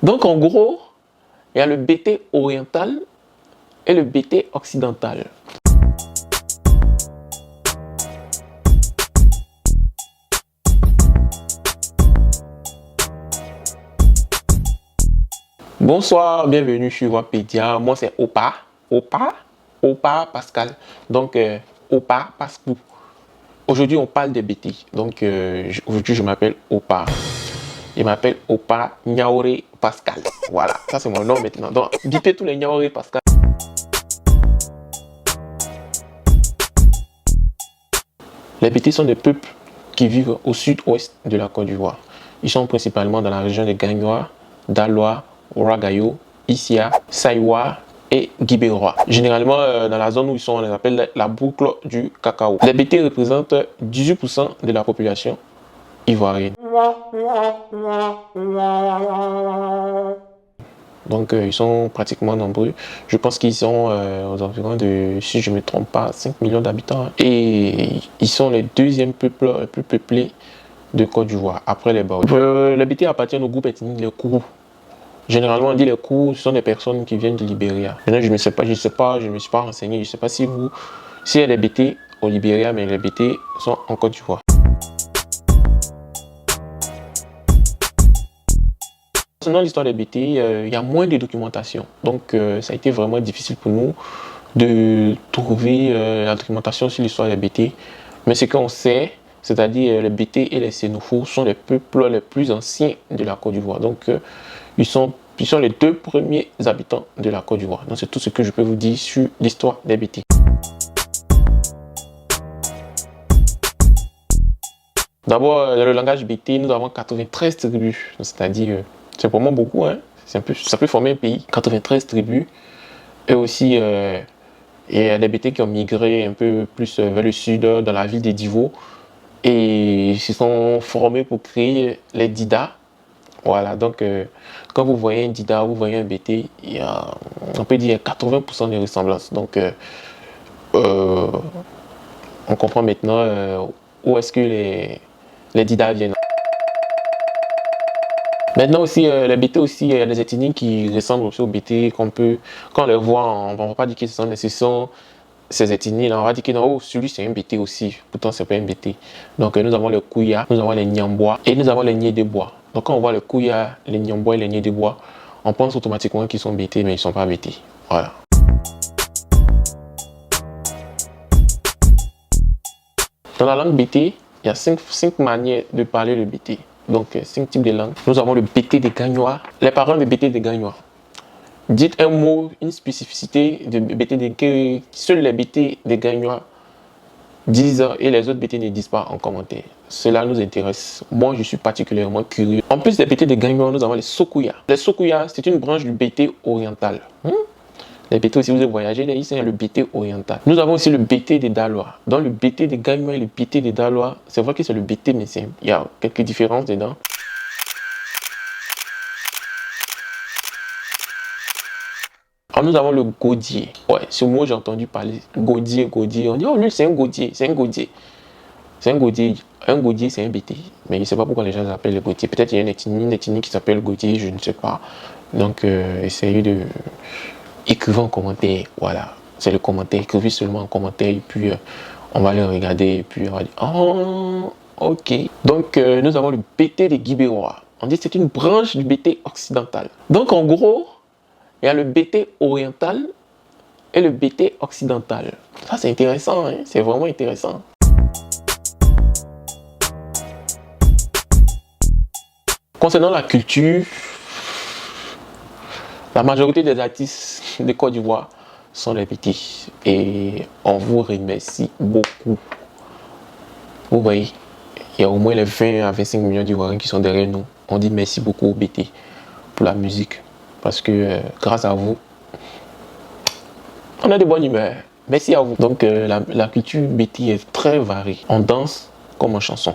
Donc en gros, il y a le BT oriental et le BT occidental. Bonsoir, bienvenue sur Wapédia. Moi c'est Opa Pascal. Donc Opa Pascal. Aujourd'hui on parle des BT. Donc aujourd'hui je m'appelle Opa. Il m'appelle Opa Niaoré Pascal. Voilà, ça c'est mon nom maintenant. Donc bipez tous les Niaoré Pascal. Les BT sont des peuples qui vivent au sud-ouest de la Côte d'Ivoire. Ils sont principalement dans la région des Gagnois, Dalois, Ouagayo, Issia, Saïwa et Guibérois. Généralement, dans la zone où ils sont, on les appelle la boucle du cacao. Les BT représentent 18% de la population ivoirienne. Donc, ils sont pratiquement nombreux. Je pense qu'ils sont aux environs de, si je ne me trompe pas, 5 millions d'habitants. Et ils sont les deuxièmes peuples les plus peuplés de Côte d'Ivoire, après les Baoulés. Les BT appartiennent au groupe ethnique les Kourou. Généralement, on dit les Kourou, ce sont des personnes qui viennent du Libéria. Maintenant, je ne me suis pas renseigné. Je ne sais pas s'il y a des BT au Libéria, mais les BT sont en Côte d'Ivoire. Concernant l'histoire des BT, il y a moins de documentation. Donc, ça a été vraiment difficile pour nous de trouver la documentation sur l'histoire des BT. Mais ce qu'on sait, c'est-à-dire les BT et les Sénoufos sont les peuples les plus anciens de la Côte d'Ivoire. Donc, ils sont les deux premiers habitants de la Côte d'Ivoire. Donc, c'est tout ce que je peux vous dire sur l'histoire des BT. D'abord, dans le langage BT, nous avons 93 tribus. C'est-à-dire, c'est vraiment beaucoup, hein? Ça peut former un pays. 93 tribus. Et aussi, il y a des BT qui ont migré un peu plus vers le sud, dans la ville d'Edivo. Et ils se sont formés pour créer les Dida. Voilà, donc quand vous voyez un Dida, vous voyez un BT, il y a, on peut dire 80% de ressemblances. Donc, on comprend maintenant où est-ce que les Dida viennent. Maintenant aussi, les BT aussi, il y a des ethnies qui ressemblent aussi aux BT quand on les voit, on ne va pas dire que ce sont ces ethnies-là, on va dire que non, oh, celui c'est un BT aussi, pourtant c'est pas un BT. Donc nous avons les Kouya, nous avons les Niambois et nous avons les Niédebois. Donc quand on voit les Kouya, les Niambois et les Niédebois, on pense automatiquement qu'ils sont BT, mais ils ne sont pas BT. Voilà. Dans la langue BT, il y a 5 manières de parler le BT. Donc 5 types de langues. Nous avons le BT des Gagnois, les paroles de BT des Gagnois. Dites un mot, une spécificité de BT que seuls les BT des Gagnois disent et les autres BT ne disent pas en commentaire. Cela nous intéresse. Moi, je suis particulièrement curieux. En plus des BT des Gagnois, nous avons les Sokuya. Les Sokuya, c'est une branche du BT oriental. Les BT, si vous avez voyagé, ici, il y a le BT oriental. Nous avons aussi le BT des Dalois. Dans le BT des Gagnois et le BT des Dalois, c'est vrai que c'est le BT, mais il y a quelques différences dedans. Alors, nous avons le Godier. Ouais, ce mot, j'ai entendu parler. Godier. On dit, oh, lui, c'est un Godier. C'est un Godier. Un Godier, c'est un BT. Mais je ne sais pas pourquoi les gens l'appellent le Godier. Peut-être qu'il y a une ethnie qui s'appelle Godier, je ne sais pas. Donc, essayez de... écrivez en commentaire. Voilà. C'est le commentaire. Écrivez seulement en commentaire. Et puis, on va le regarder. Et puis, on va dire, oh, ok. Donc, nous avons le BT des Guibérois. On dit que c'est une branche du BT occidental. Donc, en gros... il y a le BT oriental et le BT occidental. Ça, c'est intéressant, hein? C'est vraiment intéressant. Concernant la culture, la majorité des artistes de Côte d'Ivoire sont les BT. Et on vous remercie beaucoup. Vous voyez, il y a au moins les 20 à 25 millions d'Ivoiriens qui sont derrière nous. On dit merci beaucoup aux BT pour la musique. Parce que grâce à vous, on a de bonnes humeurs. Merci à vous. Donc la culture BT est très variée. On danse comme en chanson.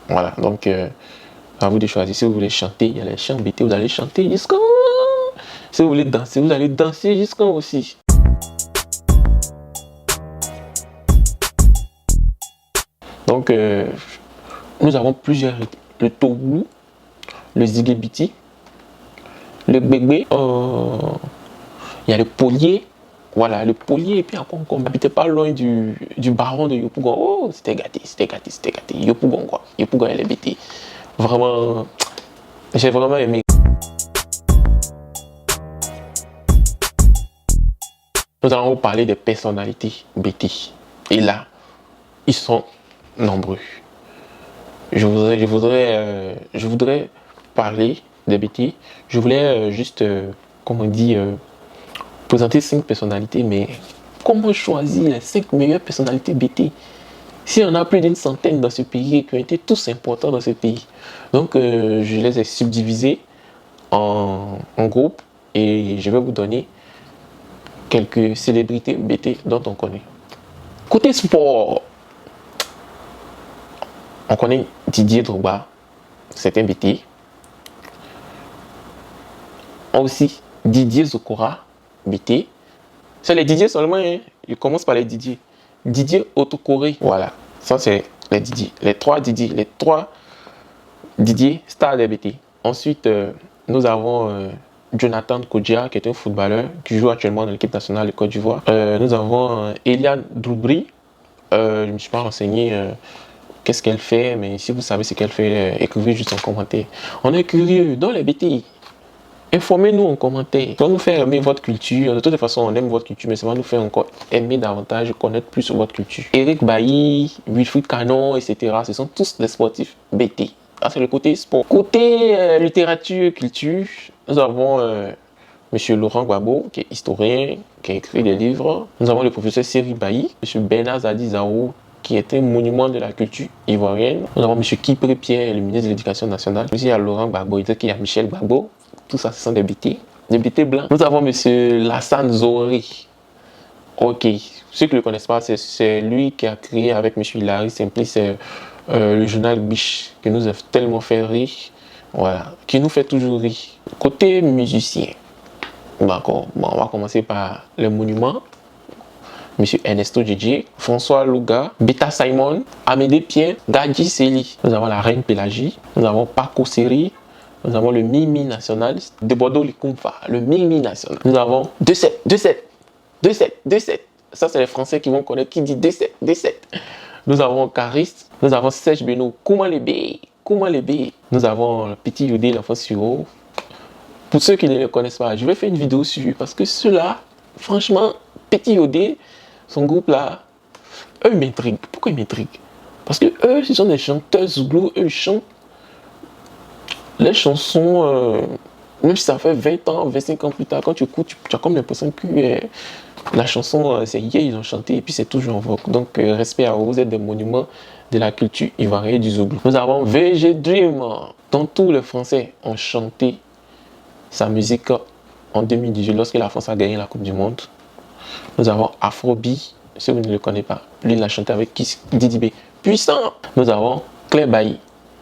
Voilà, donc à vous de choisir. Si vous voulez chanter, il y a les chants BT, vous allez chanter jusqu'en... Si vous voulez danser, vous allez danser jusqu'en aussi. Donc nous avons plusieurs rythmes. Le Togoulou, le Zigué BT, Le Gbegbe, il y a le Polier. Voilà, le Polier, et puis encore, on n'habitait pas loin du baron de Yopougon. Oh, c'était gâté, c'était gâté, c'était gâté. Yopougon, quoi. Yopougon, elle est bêtée. Vraiment, j'ai vraiment aimé. Nous allons vous parler des personnalités BT. Et là, ils sont nombreux. Je voudrais parler des BT. Je voulais juste, comme on dit, présenter 5 personnalités, mais comment choisir les 5 meilleures personnalités BT? S'il y en a plus d'une centaine dans ce pays et qui ont été tous importants dans ce pays. Donc, je les ai subdivisés en groupes et je vais vous donner quelques célébrités BT dont on connaît. Côté sport, on connaît Didier Drogba, c'est un BT. Aussi Didier Zokora, BT. C'est les Didier seulement, hein. Il commence par les Didier. Didier Otokoré, voilà. Ça, c'est les Didier. Les 3 Didier. Les 3 Didier stars des BT. Ensuite, nous avons Jonathan Kodjia, qui est un footballeur qui joue actuellement dans l'équipe nationale de Côte d'Ivoire. Nous avons Eliane Droubry. Je ne me suis pas renseigné qu'est-ce qu'elle fait, mais si vous savez ce qu'elle fait, écrivez juste en commentaire. On est curieux dans les BT. Informez-nous en commentaire. Ça va nous faire aimer votre culture. De toute façon, on aime votre culture, mais ça va nous faire encore aimer davantage, connaître plus sur votre culture. Eric Bailly, Wilfried Canon, etc. Ce sont tous des sportifs BT. Ça, c'est le côté sport. Côté littérature, culture, nous avons M. Laurent Gbagbo, qui est historien, qui a écrit des livres. Nous avons le professeur Seri Bailly, M. Bernard Zadi Zao, qui est un monument de la culture ivoirienne. Nous avons M. Kipré Pierre, le ministre de l'Éducation nationale. Aussi, il y a Laurent Gbagbo, il y a Michel Gbagbo. Tout ça, ce sont des BT blancs. Nous avons M. Lassane Zori. Ok, ceux qui ne le connaissent pas, c'est lui qui a créé avec M. Hilary Simplice le journal Biche, qui nous a tellement fait rire. Voilà, qui nous fait toujours rire. Côté musicien, d'accord, bon, on va commencer par les monuments. M. Ernesto Djidji, François Louga, Beta Simon, Amédée Pien, Gadji Seli. Nous avons la Reine Pélagie. Nous avons Paco Seri. Nous avons le Mimi National de Bordeaux Likumfa, le Mimi National. Nous avons 2-7. Ça, c'est les Français qui vont connaître qui dit 2-7. Nous avons Cariste. Nous avons Serge Beno, Kouma Lébé. Nous avons Petit Yodé, l'enfant Suro. Pour ceux qui ne le connaissent pas, je vais faire une vidéo sur parce que ceux-là, franchement, Petit Yodé, son groupe là, eux ils m'intriguent. Pourquoi ils m'intriguent? Parce que eux, ce sont des chanteurs zouglou, eux ils chantent les chansons, même si ça fait 20 ans, 25 ans plus tard, quand tu écoutes, tu as comme l'impression que la chanson, c'est hier, ils ont chanté et puis c'est toujours en vogue. Donc, respect à vous, vous êtes des monuments de la culture ivoirienne du Zouglou. Nous avons VG Dream, dont tous les Français ont chanté sa musique en 2018, lorsque la France a gagné la Coupe du Monde. Nous avons Afrobi, si vous ne le connaissez pas, lui, il l'a chanté avec Didi B. Puissant. Nous avons Claire Bailly,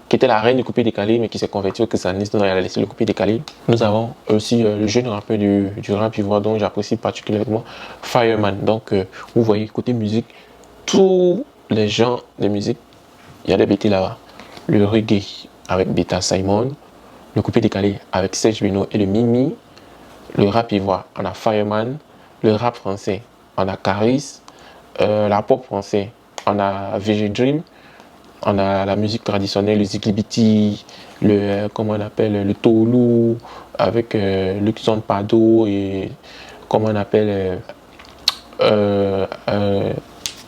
qui était la reine du coupé décalé, mais qui s'est convertie au christianisme, donc elle a laissé le coupé décalé. Nous avons aussi le jeune rappeur du rap ivoire, dont j'apprécie particulièrement Fireman. Donc, vous voyez, côté musique, tous les genres de musique, il y a des BT là-bas. Le reggae avec Beta Simon, le coupé décalé avec Serge Beno et le Mimi, le rap ivoire, on a Fireman, le rap français, on a Caris, la pop français, on a VG Dream, on a la musique traditionnelle, le zikibiti, comment on appelle, le tolu, avec Luxon Pado et comment on appelle,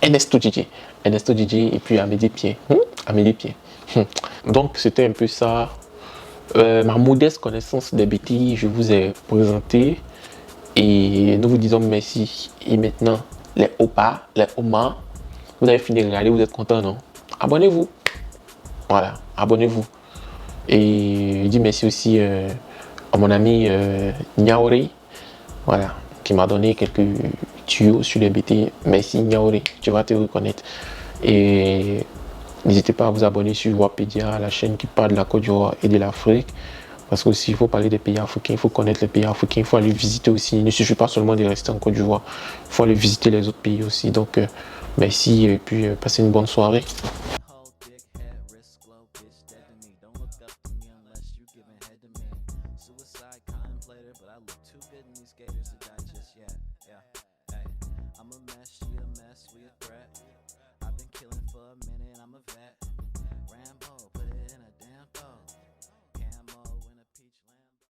Ernesto Djidji et puis Amédée Pien. Donc c'était un peu ça, ma modeste connaissance des BT, je vous ai présenté et nous vous disons merci. Et maintenant, les Opa, les Oma, vous avez fini de regarder, vous êtes content, non? Abonnez-vous. Voilà, abonnez-vous. Et je dis merci aussi à mon ami Niaori, voilà, qui m'a donné quelques tuyaux sur les BT. Merci Niaori, tu vas te reconnaître. Et n'hésitez pas à vous abonner sur Wapédia, la chaîne qui parle de la Côte d'Ivoire et de l'Afrique. Parce qu'aussi, il faut parler des pays africains, il faut connaître les pays africains, il faut aller visiter aussi. Il ne suffit pas seulement de rester en Côte d'Ivoire, il faut aller visiter les autres pays aussi. Donc, merci et puis passez une bonne soirée. Suicide, contemplate. look too good in these gators to digest yet. Yeah, hey, I'm a mess, she a mess, we a threat. I've been killing for a minute, I'm a vet.